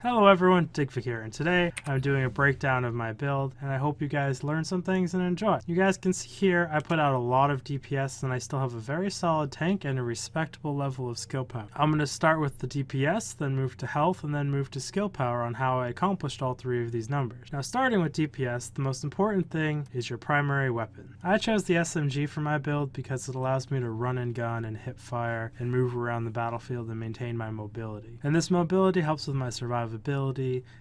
Hello everyone, Digfig here, and today I'm doing a breakdown of my build, and I hope you guys learn some things and enjoy. You guys can see here I put out a lot of DPS, and I still have a very solid tank and a respectable level of skill power. I'm going to start with the DPS, then move to health, and then move to skill power on how I accomplished all three of these numbers. Now starting with DPS, the most important thing is your primary weapon. I chose the SMG for my build because it allows me to run and gun and hip fire and move around the battlefield and maintain my mobility. And this mobility helps with my survivability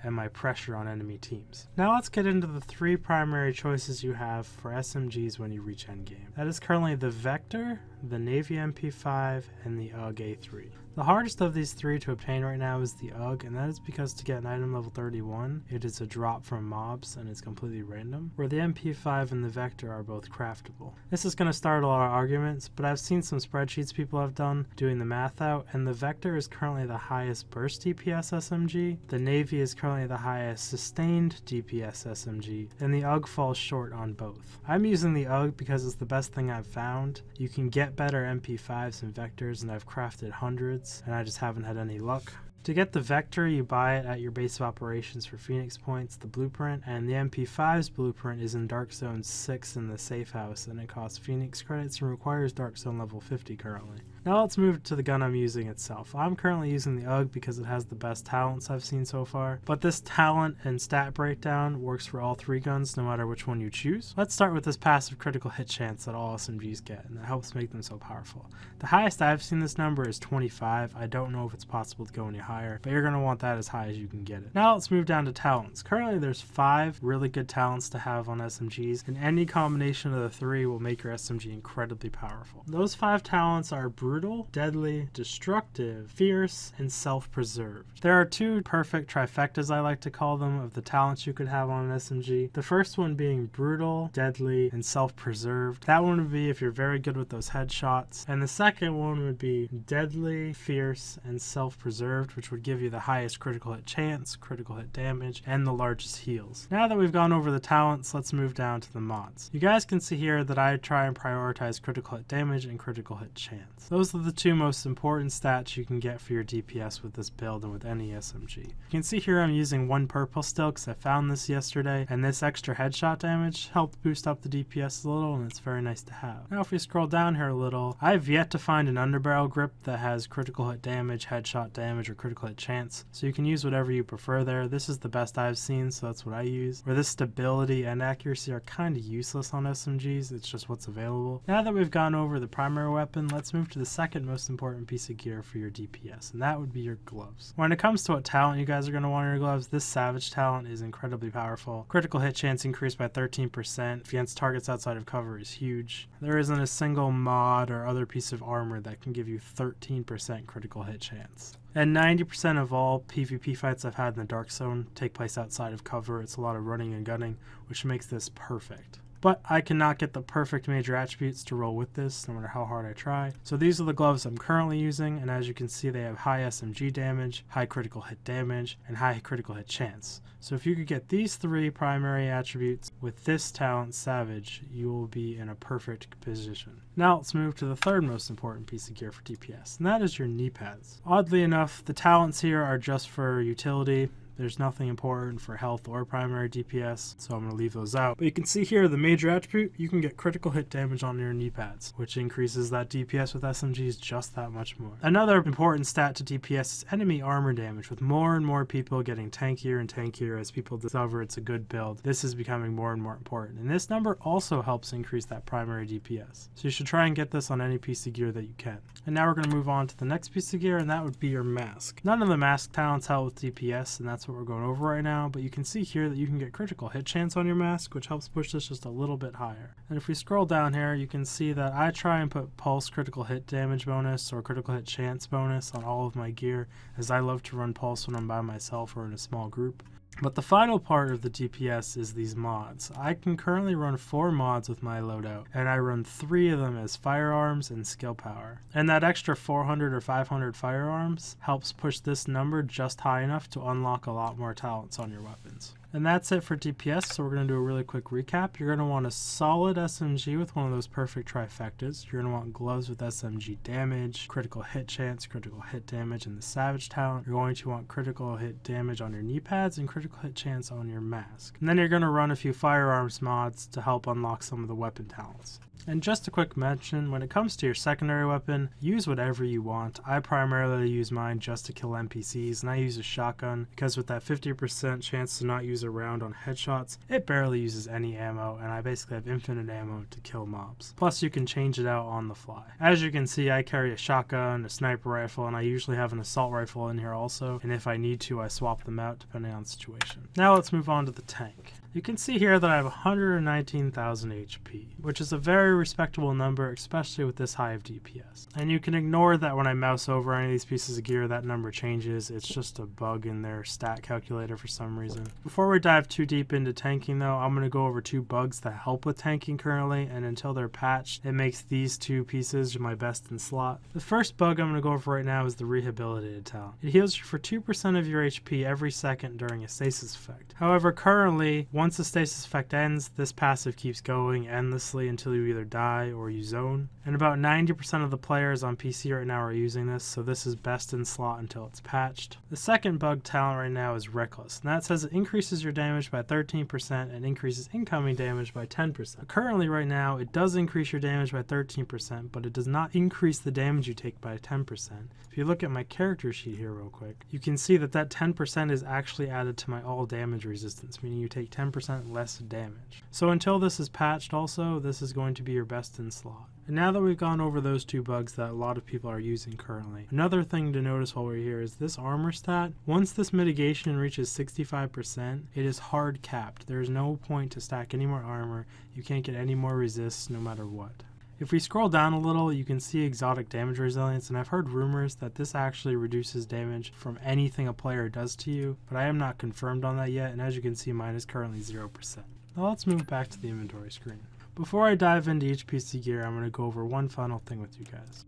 and my pressure on enemy teams. Now let's get into the three primary choices you have for SMGs when you reach endgame. That is currently the Vector, the Navy MP5, and the UG A3. The hardest of these three to obtain right now is the UG, and that is because to get an item level 31, it is a drop from mobs and it's completely random, where the MP5 and the Vector are both craftable. This is going to start a lot of arguments, but I've seen some spreadsheets people have done doing the math out, and the Vector is currently the highest burst DPS SMG, the Navy is currently the highest sustained DPS SMG, and the UG falls short on both. I'm using the UG because it's the best thing I've found. You can get better MP5s and Vectors, and I've crafted hundreds, and I just haven't had any luck. To get the Vector, you buy it at your base of operations for Phoenix points, the blueprint, and the MP5's blueprint is in Dark Zone 6 in the safe house, and it costs Phoenix credits and requires Dark Zone level 50 currently. Now let's move to the gun I'm using itself. I'm currently using the UG because it has the best talents I've seen so far, but this talent and stat breakdown works for all three guns no matter which one you choose. Let's start with this passive critical hit chance that all SMGs get, and that helps make them so powerful. The highest I've seen this number is 25. I don't know if it's possible to go any higher, but you're going to want that as high as you can get it. Now let's move down to talents. Currently there's 5 really good talents to have on SMGs, and any combination of the 3 will make your SMG incredibly powerful. Those 5 talents are Brutal, Deadly, Destructive, Fierce, and Self-Preserved. There are 2 perfect trifectas, I like to call them, of the talents you could have on an SMG. The first one being Brutal, Deadly, and Self-Preserved. That one would be if you're very good with those headshots. And the second one would be Deadly, Fierce, and Self-Preserved, which would give you the highest critical hit chance, critical hit damage, and the largest heals. Now that we've gone over the talents, let's move down to the mods. You guys can see here that I try and prioritize critical hit damage and critical hit chance. Those are the 2 most important stats you can get for your DPS with this build and with any SMG. You can see here I'm using 1 purple still because I found this yesterday, and this extra headshot damage helped boost up the DPS a little, and it's very nice to have. Now if we scroll down here a little, I've yet to find an underbarrel grip that has critical hit damage, headshot damage, or critical hit chance, so you can use whatever you prefer there. This is the best I've seen, so that's what I use. Where this stability and accuracy are kind of useless on SMGs, it's just what's available. Now that we've gone over the primary weapon, let's move to the second most important piece of gear for your DPS, and that would be your gloves. When it comes to what talent you guys are going to want in your gloves, this Savage talent is incredibly powerful. Critical hit chance increased by 13%, against targets outside of cover is huge. There isn't a single mod or other piece of armor that can give you 13% critical hit chance. And 90% of all PvP fights I've had in the Dark Zone take place outside of cover. It's a lot of running and gunning, which makes this perfect. But I cannot get the perfect major attributes to roll with this, no matter how hard I try. So these are the gloves I'm currently using, and as you can see, they have high SMG damage, high critical hit damage, and high critical hit chance. So if you could get these 3 primary attributes with this talent, Savage, you will be in a perfect position. Now let's move to the third most important piece of gear for DPS, and that is your knee pads. Oddly enough, the talents here are just for utility. There's nothing important for health or primary DPS, so I'm going to leave those out. But you can see here the major attribute, you can get critical hit damage on your knee pads, which increases that DPS with SMGs just that much more. Another important stat to DPS is enemy armor damage. With more and more people getting tankier and tankier as people discover it's a good build, this is becoming more and more important. And this number also helps increase that primary DPS. So you should try and get this on any piece of gear that you can. And now we're going to move on to the next piece of gear, and that would be your mask. None of the mask talents help with DPS, and that's what we're going over right now, but you can see here that you can get critical hit chance on your mask, which helps push this just a little bit higher. And if we scroll down here, you can see that I try and put pulse critical hit damage bonus or critical hit chance bonus on all of my gear, as I love to run pulse when I'm by myself or in a small group. But the final part of the DPS is these mods. I can currently run 4 mods with my loadout, and I run 3 of them as firearms and skill power. And that extra 400 or 500 firearms helps push this number just high enough to unlock a lot more talents on your weapons. And that's it for DPS, so we're going to do a really quick recap. You're going to want a solid SMG with one of those perfect trifectas. You're going to want gloves with SMG damage, critical hit chance, critical hit damage, and the Savage talent. You're going to want critical hit damage on your knee pads and critical hit chance on your mask. And then you're going to run a few firearms mods to help unlock some of the weapon talents. And just a quick mention, when it comes to your secondary weapon, use whatever you want. I primarily use mine just to kill NPCs, and I use a shotgun because with that 50% chance to not use a round on headshots, it barely uses any ammo, and I basically have infinite ammo to kill mobs. Plus you can change it out on the fly. As you can see, I carry a shotgun, a sniper rifle, and I usually have an assault rifle in here also, and if I need to, I swap them out depending on the situation. Now let's move on to the tank. You can see here that I have 119,000 HP, which is a very respectable number, especially with this high of DPS. And you can ignore that when I mouse over any of these pieces of gear, that number changes. It's just a bug in their stat calculator for some reason. Before we dive too deep into tanking though, I'm going to go over two bugs that help with tanking currently, and until they're patched, it makes these two pieces my best in slot. The first bug I'm going to go over right now is the Rehabilitated talent. It heals you for 2% of your HP every second during a stasis effect. However, currently, once the stasis effect ends, this passive keeps going endlessly until you either die or you zone. And about 90% of the players on PC right now are using this, so this is best in slot until it's patched. The second bug talent right now is Reckless, and that says it increases your damage by 13% and increases incoming damage by 10%. Currently right now, it does increase your damage by 13%, but it does not increase the damage you take by 10%. If you look at my character sheet here real quick, you can see that 10% is actually added to my all damage resistance, meaning you take 10% less damage. So until this is patched also, this is going to be your best in slot. And now that we've gone over those two bugs that a lot of people are using currently, another thing to notice while we're here is this armor stat. Once this mitigation reaches 65%, it is hard capped. There's no point to stack any more armor. You can't get any more resists no matter what. If we scroll down a little, you can see exotic damage resilience, and I've heard rumors that this actually reduces damage from anything a player does to you, but I am not confirmed on that yet, and as you can see, mine is currently 0%. Now let's move back to the inventory screen. Before I dive into each piece of gear, I'm going to go over one final thing with you guys.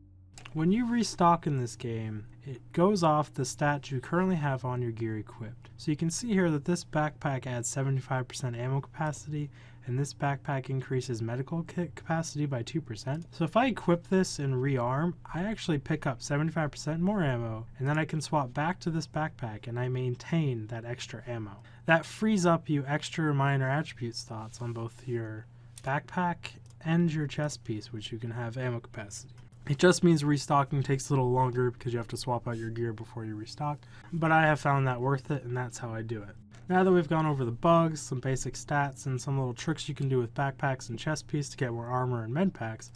When you restock in this game, it goes off the stats you currently have on your gear equipped. So you can see here that this backpack adds 75% ammo capacity, and this backpack increases medical kit capacity by 2%. So if I equip this and rearm, I actually pick up 75% more ammo, and then I can swap back to this backpack and I maintain that extra ammo. That frees up you extra minor attribute slots on both your backpack and your chest piece, which you can have ammo capacity. It just means restocking takes a little longer because you have to swap out your gear before you restock, but I have found that worth it, and that's how I do it. Now that we've gone over the bugs, some basic stats, and some little tricks you can do with backpacks and chest piece to get more armor and med packs,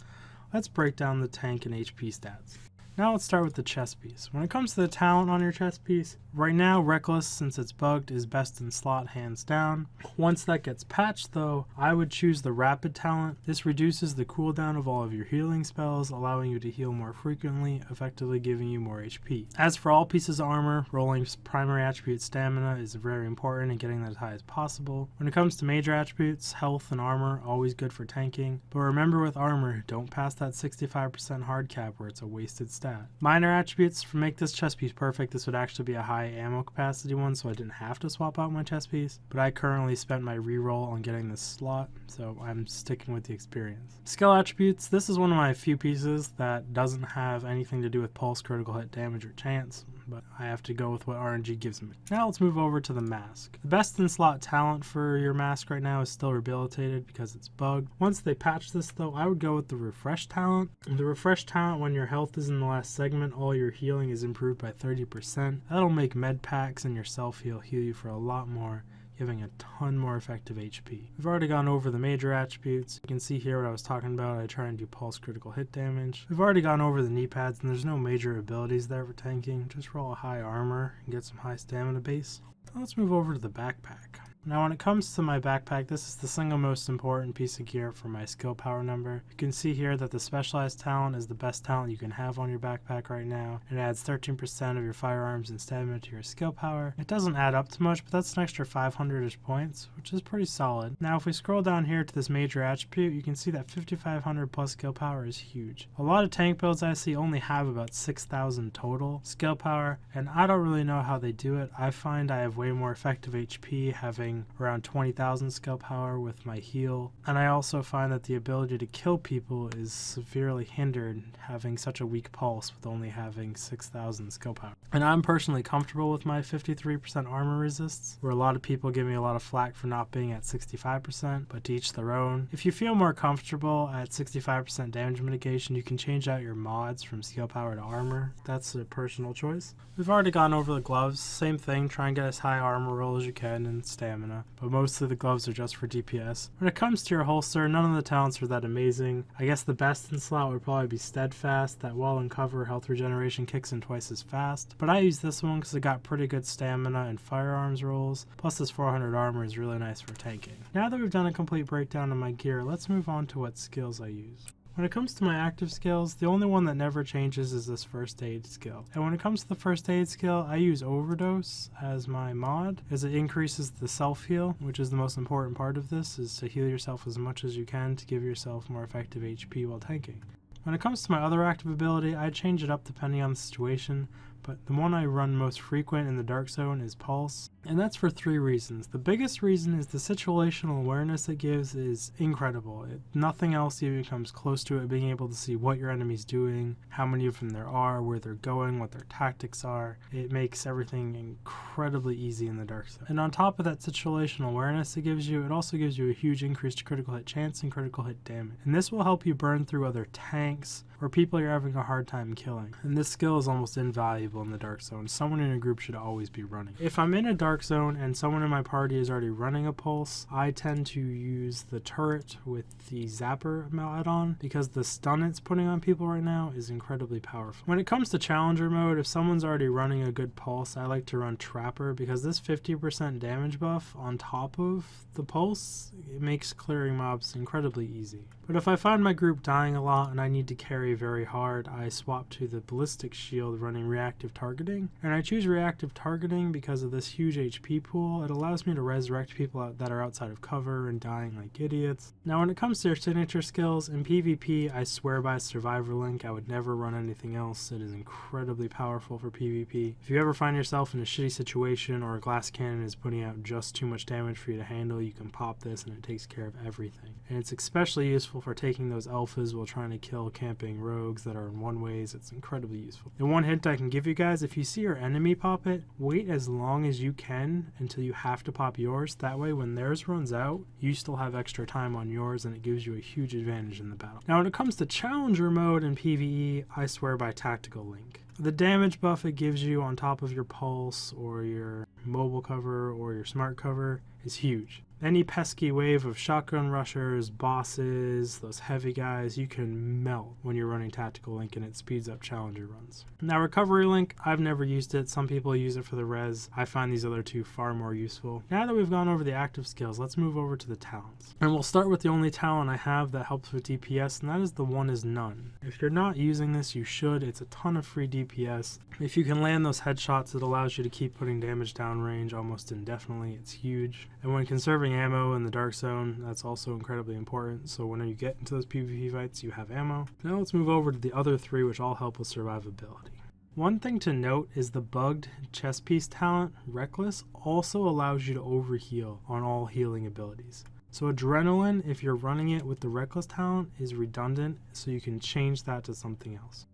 let's break down the tank and HP stats. Now let's start with the chest piece. When it comes to the talent on your chest piece, right now Reckless, since it's bugged, is best in slot hands down. Once that gets patched though, I would choose the Rapid talent. This reduces the cooldown of all of your healing spells, allowing you to heal more frequently, effectively giving you more HP. As for all pieces of armor, rolling primary attribute stamina is very important and getting that as high as possible. When it comes to major attributes, health and armor, always good for tanking. But remember with armor, don't pass that 65% hard cap where it's a wasted stat. Minor attributes for make this chest piece perfect. This would actually be a high ammo capacity one, so I didn't have to swap out my chest piece, but I currently spent my reroll on getting this slot, so I'm sticking with the experience. Skill attributes, this is one of my few pieces that doesn't have anything to do with pulse, critical hit damage, or chance, but I have to go with what RNG gives me. Now let's move over to the mask. The best in slot talent for your mask right now is still Rehabilitated because it's bugged. Once they patch this though, I would go with the Refresh talent. The Refresh talent, when your health is in the last segment, all your healing is improved by 30%. That'll make med packs and your self heal you for a lot more, giving a ton more effective HP. We've already gone over the major attributes. You can see here what I was talking about. I try and do pulse critical hit damage. We've already gone over the knee pads, and there's no major abilities there for tanking. Just roll a high armor and get some high stamina base. Let's move over to the backpack. Now when it comes to my backpack, this is the single most important piece of gear for my skill power number. You can see here that the specialized talent is the best talent you can have on your backpack right now. It adds 13% of your firearms and stamina to your skill power. It doesn't add up to much, but that's an extra 500-ish points, which is pretty solid. Now if we scroll down here to this major attribute, you can see that 5500 plus skill power is huge. A lot of tank builds I see only have about 6000 total skill power, and I don't really know how they do it. I find I have way more effective HP having having around 20,000 skill power with my heal, and I also find that the ability to kill people is severely hindered having such a weak pulse with only having 6,000 skill power. And I'm personally comfortable with my 53% armor resists, where a lot of people give me a lot of flack for not being at 65%, but to each their own. If you feel more comfortable at 65% damage mitigation, you can change out your mods from skill power to armor. That's a personal choice. We've already gone over the gloves. Same thing, try and get as high armor roll as you can and stamina, but mostly the gloves are just for DPS. When it comes to your holster, none of the talents are that amazing. I guess the best in slot would probably be Steadfast. That wall and cover health regeneration kicks in twice as fast, but I use this one because it got pretty good stamina and firearms rolls, plus this 400 armor is really nice for tanking. Now that we've done a complete breakdown of my gear, let's move on to what skills I use. When it comes to my active skills, the only one that never changes is this first aid skill. And when it comes to the first aid skill, I use Overdose as my mod, as it increases the self-heal, which is the most important part of this, is to heal yourself as much as you can to give yourself more effective HP while tanking. When it comes to my other active ability, I change it up depending on the situation, but the one I run most frequent in the Dark Zone is Pulse, and that's for 3 reasons. The biggest reason is the situational awareness it gives is incredible. Nothing else even comes close to it, being able to see what your enemy's doing, how many of them there are, where they're going, what their tactics are. It makes everything incredibly easy in the Dark Zone. And on top of that situational awareness it gives you, it also gives you a huge increase to critical hit chance and critical hit damage. And this will help you burn through other tanks or people you're having a hard time killing. And this skill is almost invaluable in the Dark Zone. Someone in a group should always be running. If I'm in a Dark Zone and someone in my party is already running a Pulse, I tend to use the turret with the Zapper add-on because the stun it's putting on people right now is incredibly powerful. When it comes to Challenger mode, if someone's already running a good Pulse, I like to run Trapper because this 50% damage buff on top of the Pulse, it makes clearing mobs incredibly easy. But if I find my group dying a lot and I need to carry very hard, I swap to the Ballistic Shield running reactive targeting. And I choose reactive targeting because of this huge HP pool. It allows me to resurrect people that are outside of cover and dying like idiots. Now when it comes to your signature skills, in PvP I swear by Survivor Link. I would never run anything else. It is incredibly powerful for PvP. If you ever find yourself in a shitty situation or a glass cannon is putting out just too much damage for you to handle, you can pop this and it takes care of everything. And it's especially useful for taking those alphas while trying to kill camping rogues that are in one ways. It's incredibly useful. And one hint I can give you guys, if you see your enemy pop it, wait as long as you can until you have to pop yours. That way when theirs runs out, you still have extra time on yours and it gives you a huge advantage in the battle. Now when it comes to Challenger mode in PvE, I swear by Tactical Link. The damage buff it gives you on top of your Pulse or your mobile cover or your smart cover is huge. Any pesky wave of shotgun rushers, bosses, those heavy guys, you can melt when you're running Tactical Link and it speeds up Challenger runs. Now Recovery Link, I've never used it. Some people use it for the res. I find these other two far more useful. Now that we've gone over the active skills, let's move over to the talents. And we'll start with the only talent I have that helps with DPS, and that is the One is None. If you're not using this, you should. It's a ton of free DPS. If you can land those headshots, it allows you to keep putting damage down range almost indefinitely. It's huge. And when conserving ammo in the Dark Zone, that's also incredibly important, so when you get into those PvP fights you have ammo. Now let's move over to the other 3, which all help with survivability. One thing to note is the bugged chest piece talent, Reckless, also allows you to overheal on all healing abilities. So Adrenaline, if you're running it with the Reckless talent, is redundant, so you can change that to something else.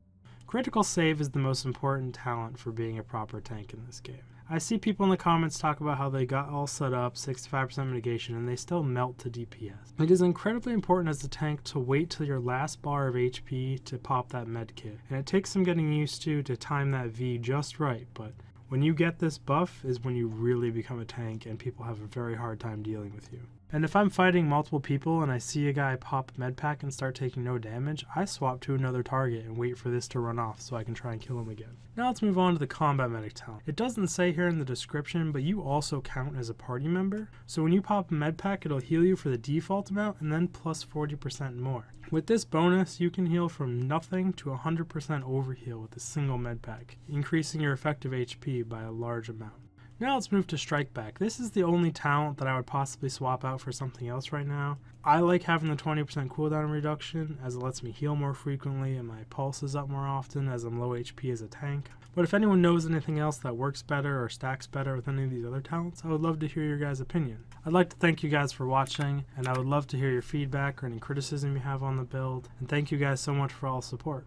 Critical Save is the most important talent for being a proper tank in this game. I see people in the comments talk about how they got all set up, 65% mitigation, and they still melt to DPS. It is incredibly important as a tank to wait till your last bar of HP to pop that med kit, and it takes some getting used to time that V just right, but when you get this buff is when you really become a tank and people have a very hard time dealing with you. And if I'm fighting multiple people and I see a guy pop medpack and start taking no damage, I swap to another target and wait for this to run off so I can try and kill him again. Now let's move on to the combat medic talent. It doesn't say here in the description, but you also count as a party member. So when you pop a medpack, it'll heal you for the default amount and then plus 40% more. With this bonus, you can heal from nothing to 100% overheal with a single medpack, increasing your effective HP by a large amount. Now let's move to Strike Back. This is the only talent that I would possibly swap out for something else right now. I like having the 20% cooldown reduction as it lets me heal more frequently and my pulse is up more often as I'm low HP as a tank. But if anyone knows anything else that works better or stacks better with any of these other talents, I would love to hear your guys' opinion. I'd like to thank you guys for watching, and I would love to hear your feedback or any criticism you have on the build. And thank you guys so much for all the support.